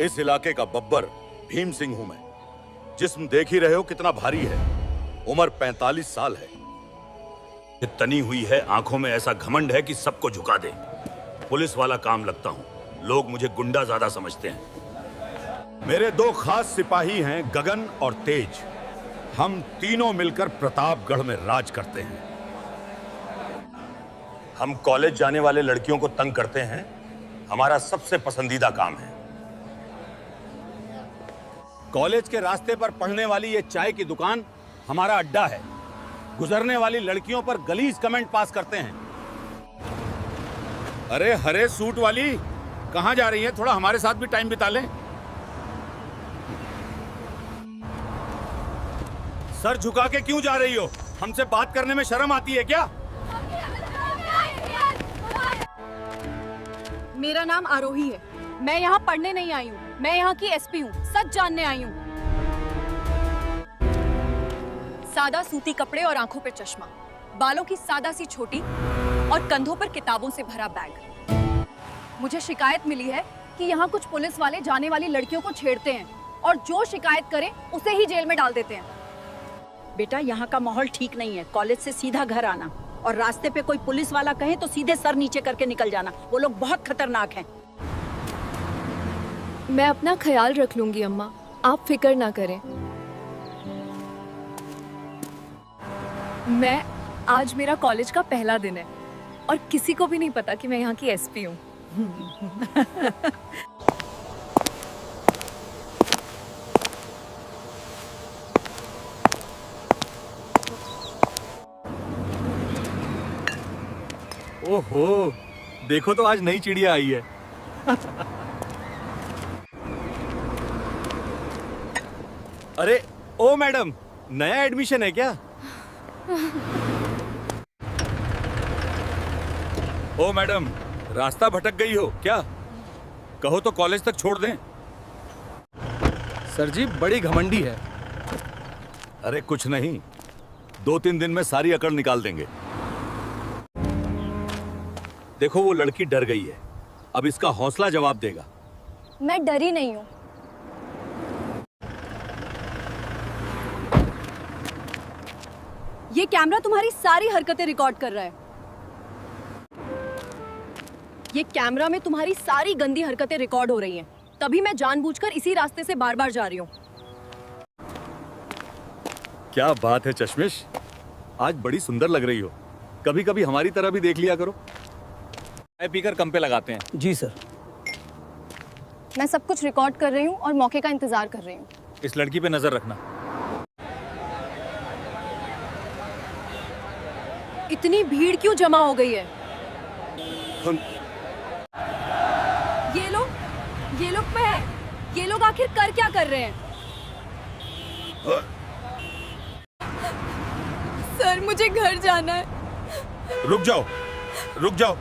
इस इलाके का बब्बर भीम सिंह हूं मैं। जिस्म देख ही रहे हो कितना भारी है। उम्र 45 साल है। तनी हुई है, आंखों में ऐसा घमंड है कि सबको झुका दे। पुलिस वाला काम लगता हूं, लोग मुझे गुंडा ज्यादा समझते हैं। मेरे दो खास सिपाही हैं, गगन और तेज। हम तीनों मिलकर प्रतापगढ़ में राज करते हैं। हम कॉलेज जाने वाले लड़कियों को तंग करते हैं, हमारा सबसे पसंदीदा काम है। कॉलेज के रास्ते पर पढ़ने वाली ये चाय की दुकान हमारा अड्डा है। गुजरने वाली लड़कियों पर गलीज कमेंट पास करते हैं। अरे हरे सूट वाली, कहां जा रही है? थोड़ा हमारे साथ भी टाइम बिता लें। सर झुका के क्यों जा रही हो? हमसे बात करने में शर्म आती है क्या? मेरा नाम आरोही है। मैं यहाँ पढ़ने नहीं आई हूँ, मैं यहाँ की एसपी हूँ, सच जानने आई हूँ। सादा सूती कपड़े और आंखों पे चश्मा, बालों की सादा सी छोटी और कंधों पर किताबों से भरा बैग। मुझे शिकायत मिली है कि यहाँ कुछ पुलिस वाले जाने वाली लड़कियों को छेड़ते हैं और जो शिकायत करे उसे ही जेल में डाल देते हैं। बेटा, यहाँ का माहौल ठीक नहीं है। कॉलेज से सीधा घर आना, और रास्ते पे कोई पुलिस वाला कहे तो सीधे सर नीचे करके निकल जाना। वो लोग बहुत खतरनाक हैं। मैं अपना ख्याल रख लूंगी अम्मा, आप फिक्र ना करें। आज मेरा कॉलेज का पहला दिन है और किसी को भी नहीं पता कि मैं यहाँ की एसपी हूँ। ओहो, देखो तो आज नई चिड़िया आई है। अरे ओ मैडम, नया एडमिशन है क्या? ओ मैडम, रास्ता भटक गई हो क्या? कहो तो कॉलेज तक छोड़ दें। सर जी बड़ी घमंडी है। अरे कुछ नहीं, 2-3 दिन में सारी अकड़ निकाल देंगे। देखो वो लड़की डर गई है, अब इसका हौसला जवाब देगा। मैं डरी नहीं हूँ। ये कैमरा तुम्हारी सारी हरकतें रिकॉर्ड कर रहा है। ये कैमरा में तुम्हारी सारी गंदी हरकतें रिकॉर्ड हो रही हैं। तभी मैं जानबूझकर इसी रास्ते से बार-बार जा रही हूँ। क्या बात है चश्मिश, आज बड़ी सुंदर लग रही हो। कभी-कभी हमारी तरह भी देख लिया करो। चाय पीकर कम पे लगाते हैं। जी सर। मैं सब कुछ रिकॉर्ड कर रही हूँ और मौके का इंतजार कर रही हूँ। इस लड़की पे नजर रखना। इतनी भीड़ क्यों जमा हो गई है? ये लोग पे है। ये लोग आखिर कर क्या कर रहे हैं? सर मुझे घर जाना है। रुक जाओ, रुक जाओ।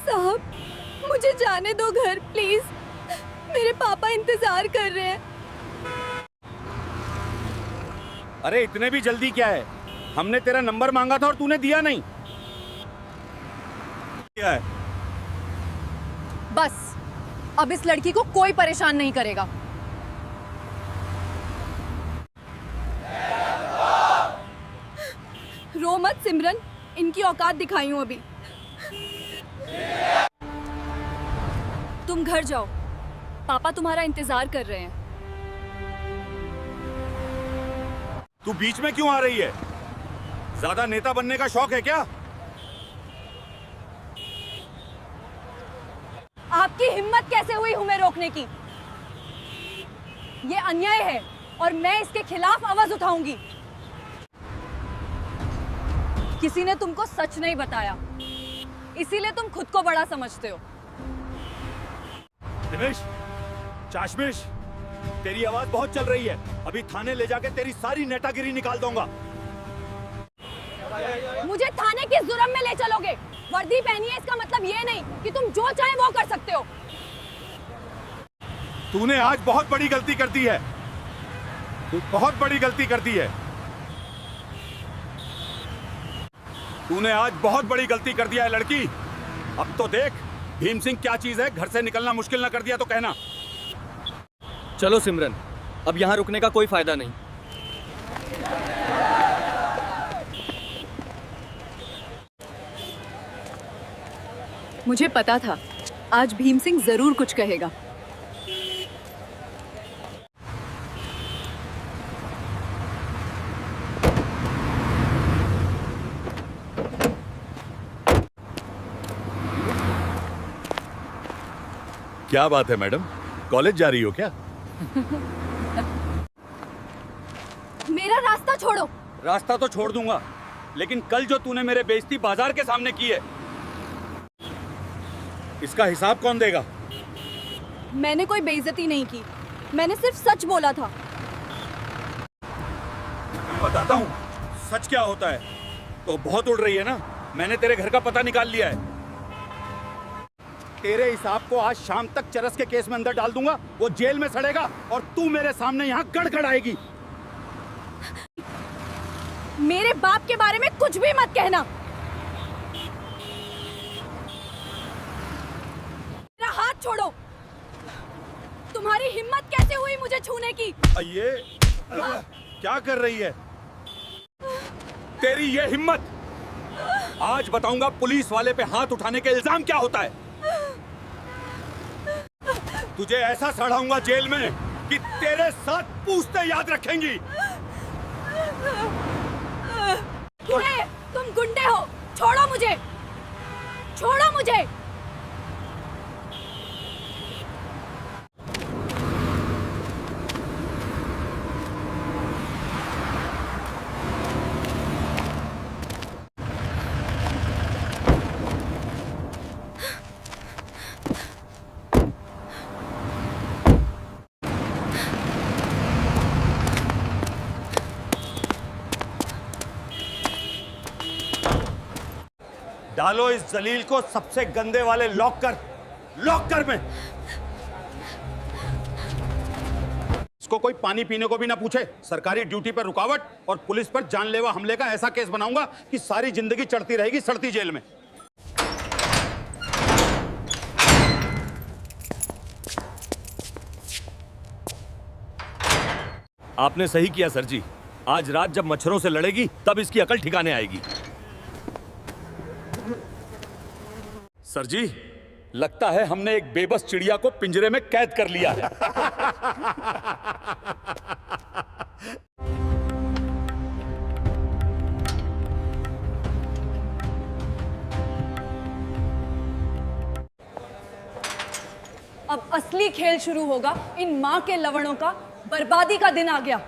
साहब मुझे जाने दो घर प्लीज, मेरे पापा इंतजार कर रहे हैं। अरे इतने भी जल्दी क्या है? हमने तेरा नंबर मांगा था और तूने दिया नहीं। क्या है? बस अब इस लड़की को कोई परेशान नहीं करेगा। रो मत सिमरन, इनकी औकात दिखाई हूं अभी। तुम घर जाओ, पापा तुम्हारा इंतजार कर रहे हैं। तू बीच में क्यों आ रही है? ज्यादा नेता बनने का शौक है क्या? आपकी हिम्मत कैसे हुई हमें रोकने की? ये अन्याय है और मैं इसके खिलाफ आवाज उठाऊंगी। किसी ने तुमको सच नहीं बताया, इसीलिए तुम खुद को बड़ा समझते हो। दिनेश, चाशमिश, तेरी आवाज बहुत चल रही है। अभी थाने ले जाके तेरी सारी नेतागिरी निकाल दूंगा। मुझे थाने की जुर्म में ले चलोगे? वर्दी पहनी है, इसका मतलब ये नहीं कि तुम जो चाहे वो कर सकते हो। तूने आज बहुत बड़ी गलती कर दी है। तू बहुत बड़ी गलती कर दी है। तूने आज बहुत बड़ी गलती कर दिया है लड़की। अब तो देख, भीम सिंह क्या चीज है? घर से निकलना मुश्किल ना कर दिया तो कहना। चलो सिमरन, अब यहाँ रुकने का कोई फायदा नहीं। मुझे पता था आज भीम सिंह जरूर कुछ कहेगा। क्या बात है मैडम, कॉलेज जा रही हो क्या? मेरा रास्ता छोड़ो। रास्ता तो छोड़ दूंगा, लेकिन कल जो तूने मेरे बेइज्जती बाजार के सामने की है, इसका हिसाब कौन देगा? मैंने कोई बेइज्जती नहीं की, मैंने सिर्फ सच बोला था। बताता हूँ सच क्या होता है। तो बहुत उड़ रही है ना, मैंने तेरे घर का पता निकाल लिया है। तेरे हिसाब को आज शाम तक चरस के केस में अंदर डाल दूंगा, वो जेल में सड़ेगा और तू मेरे सामने यहाँ गड़गड़ाएगी। मेरे बाप के बारे में कुछ भी मत कहना। मेरा हाथ छोड़ो। तुम्हारी हिम्मत कैसे हुई मुझे छूने की? ये क्या कर रही है तेरी ये हिम्मत? आज बताऊंगा पुलिस वाले पे हाथ उठाने के इल्जाम क्या होता है। तुझे ऐसा सड़ाऊंगा जेल में कि तेरे साथ पूछते याद रखेंगी। तुम गुंडे हो, छोड़ो मुझे, छोड़ो मुझे। डालो इस जलील को सबसे गंदे वाले लॉकर में। इसको कोई पानी पीने को भी ना पूछे। सरकारी ड्यूटी पर रुकावट और पुलिस पर जानलेवा हमले का ऐसा केस बनाऊंगा कि सारी जिंदगी चढ़ती रहेगी सड़ती जेल में। आपने सही किया सर जी, आज रात जब मच्छरों से लड़ेगी तब इसकी अकल ठिकाने आएगी। सर जी, लगता है हमने एक बेबस चिड़िया को पिंजरे में कैद कर लिया है। अब असली खेल शुरू होगा। इन माँ के लवणों का बर्बादी का दिन आ गया।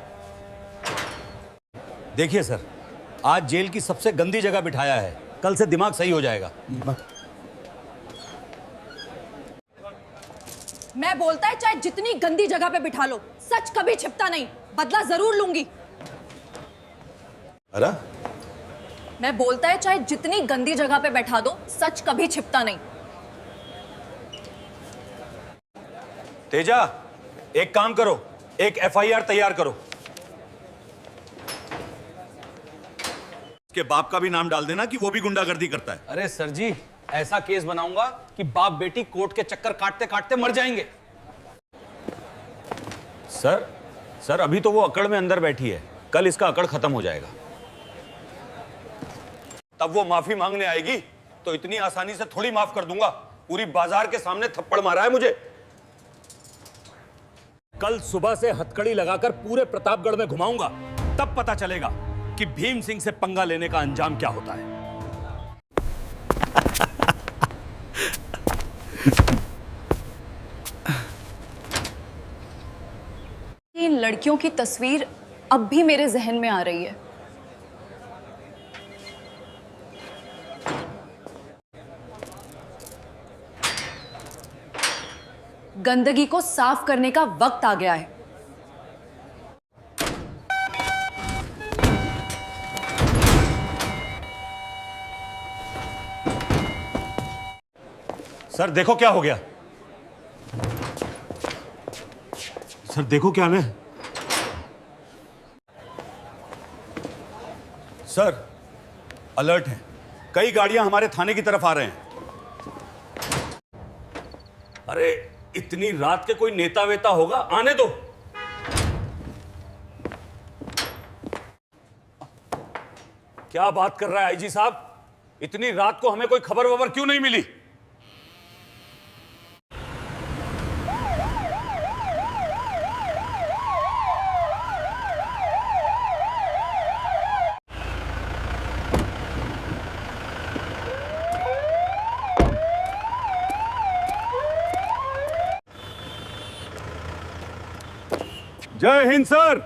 देखिए सर, आज जेल की सबसे गंदी जगह बिठाया है, कल से दिमाग सही हो जाएगा। मैं बोलता है चाहे जितनी गंदी जगह पे बिठा लो, सच कभी छिपता नहीं। बदला जरूर लूंगी। अरे मैं बोलता है चाहे जितनी गंदी जगह पे बैठा दो, सच कभी छिपता नहीं। तेजा, एक काम करो, एक एफआईआर तैयार करो। उसके बाप का भी नाम डाल देना कि वो भी गुंडागर्दी करता है। अरे सर जी, ऐसा केस बनाऊंगा कि बाप बेटी कोर्ट के चक्कर काटते काटते मर जाएंगे। सर अभी तो वो अकड़ में अंदर बैठी है, कल इसका अकड़ खत्म हो जाएगा। तब वो माफी मांगने आएगी तो इतनी आसानी से थोड़ी माफ कर दूंगा। पूरी बाजार के सामने थप्पड़ मारा है मुझे। कल सुबह से हथकड़ी लगाकर पूरे प्रतापगढ़ में घुमाऊंगा, तब पता चलेगा कि भीम सिंह से पंगा लेने का अंजाम क्या होता है। इन लड़कियों की तस्वीर अब भी मेरे जहन में आ रही है। गंदगी को साफ करने का वक्त आ गया है। सर देखो क्या हो गया। सर देखो क्या है। सर अलर्ट है, कई गाड़ियां हमारे थाने की तरफ आ रहे हैं। अरे इतनी रात के कोई नेता वेता होगा, आने दो। क्या बात कर रहा है आईजी साहब? इतनी रात को हमें कोई खबर वबर क्यों नहीं मिली? जय हिंद सर।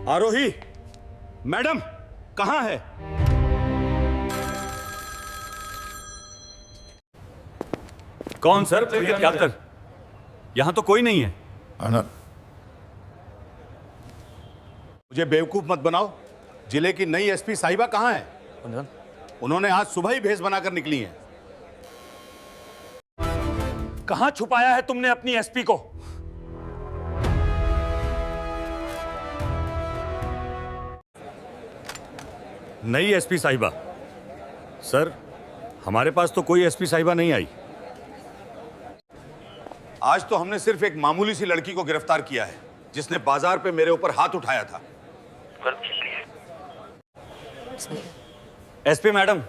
आरोही मैडम कहां है? कौन सर? कैप्टन, यहां तो कोई नहीं है। मुझे बेवकूफ मत बनाओ। जिले की नई एसपी साहिबा कहां है? उन्होंने आज सुबह ही भेस बनाकर निकली हैं। कहां छुपाया है तुमने अपनी एसपी को? नई एसपी साहिबा? सर, हमारे पास तो कोई एसपी साहिबा नहीं आई। आज तो हमने सिर्फ एक मामूली सी लड़की को गिरफ्तार किया है जिसने बाजार पे मेरे ऊपर हाथ उठाया था। एसपी मैडम,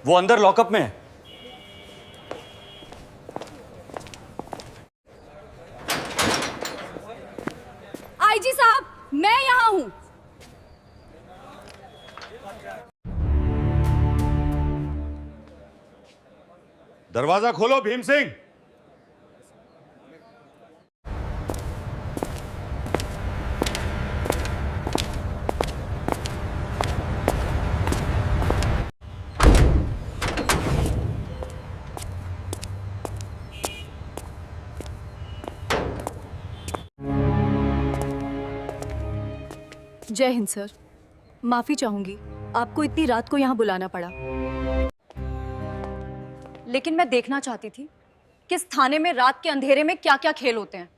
वो अंदर लॉकअप में है। आईजी साहब, मैं यहाँ हूँ। दरवाजा खोलो भीम सिंह। जय हिंद सर, माफी चाहूंगी आपको इतनी रात को यहाँ बुलाना पड़ा, लेकिन मैं देखना चाहती थी कि इस थाने में रात के अंधेरे में क्या क्या खेल होते हैं।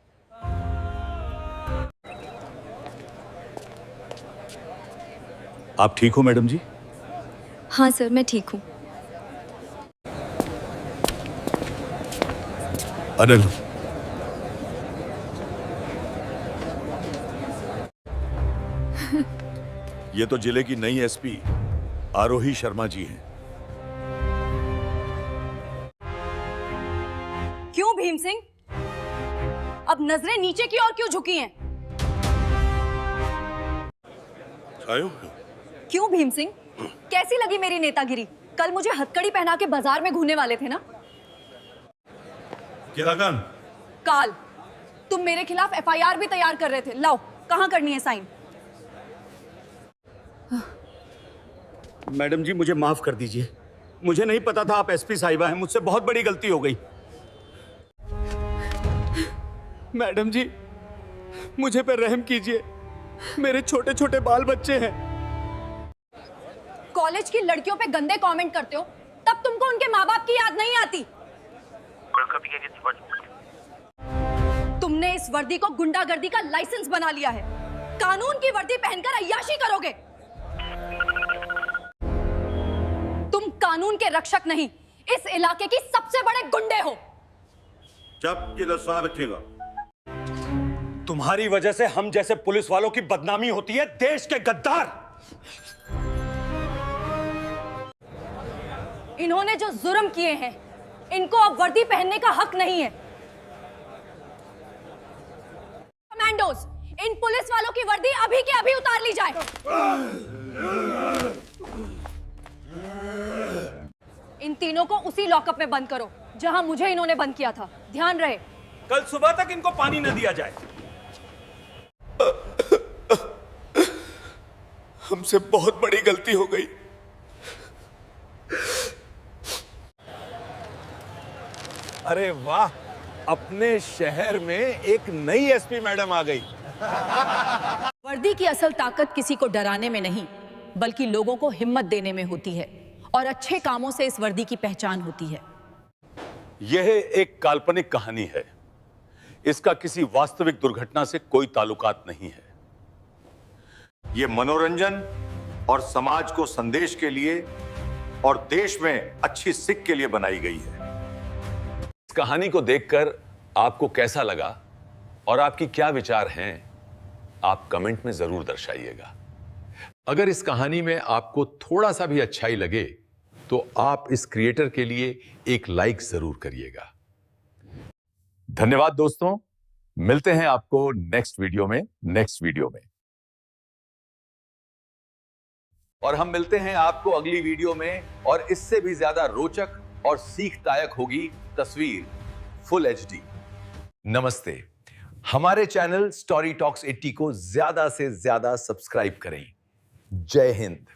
आप ठीक हो मैडम जी? हाँ सर, मैं ठीक हूँ। अनिल, ये तो जिले की नई एसपी आरोही शर्मा जी हैं। क्यों भीम सिंह, अब नजरें नीचे की ओर क्यों झुकी हैं? क्यों भीम सिंह, कैसी लगी मेरी नेतागिरी? कल मुझे हथकड़ी पहना के बाजार में घूमने वाले थे ना? काल, तुम मेरे खिलाफ एफआईआर भी तैयार कर रहे थे। लाओ, कहां करनी है साइन? मैडम जी, मुझे माफ कर दीजिए। मुझे नहीं पता था आप एसपी साहिबा हैं। मुझसे बहुत बड़ी गलती हो गई। मैडम जी, मुझे पे रहम कीजिए। मेरे छोटे छोटे बाल बच्चे हैं। कॉलेज की लड़कियों पे गंदे कमेंट करते हो, तब तुमको उनके माँ बाप की याद नहीं आती? तुमने इस वर्दी को गुंडागर्दी का लाइसेंस बना लिया है। कानून की वर्दी पहनकर अय्याशी करोगे। तुम कानून के रक्षक नहीं, इस इलाके की सबसे बड़े गुंडे हो। जब ये लफ्ज़ रखेगा। तुम्हारी वजह से हम जैसे पुलिस वालों की बदनामी होती है। देश के गद्दार! इन्होंने जो जुर्म किए हैं, इनको अब वर्दी पहनने का हक नहीं है। कमांडोज, इन पुलिस वालों की वर्दी अभी के अभी उतार ली जाए। इन तीनों को उसी लॉकअप में बंद करो जहां मुझे इन्होंने बंद किया था। ध्यान रहे, कल सुबह तक इनको पानी न दिया जाए। हमसे बहुत बड़ी गलती हो गई। अरे वाह, अपने शहर में एक नई एसपी मैडम आ गई। वर्दी की असल ताकत किसी को डराने में नहीं, बल्कि लोगों को हिम्मत देने में होती है, और अच्छे कामों से इस वर्दी की पहचान होती है। यह एक काल्पनिक कहानी है। इसका किसी वास्तविक दुर्घटना से कोई ताल्लुकात नहीं है। यह मनोरंजन और समाज को संदेश के लिए और देश में अच्छी सिक के लिए बनाई गई है। इस कहानी को देखकर आपको कैसा लगा और आपकी क्या विचार हैं, आप कमेंट में जरूर दर्शाइएगा। अगर इस कहानी में आपको थोड़ा सा भी अच्छाई लगे तो आप इस क्रिएटर के लिए एक लाइक जरूर करिएगा। धन्यवाद दोस्तों, मिलते हैं आपको नेक्स्ट वीडियो में। और हम मिलते हैं आपको अगली वीडियो में, और इससे भी ज्यादा रोचक और सीखदायक होगी तस्वीर फुल HD। नमस्ते। हमारे चैनल स्टोरी टॉक्स 80 को ज्यादा से ज्यादा सब्सक्राइब करें। जय हिंद।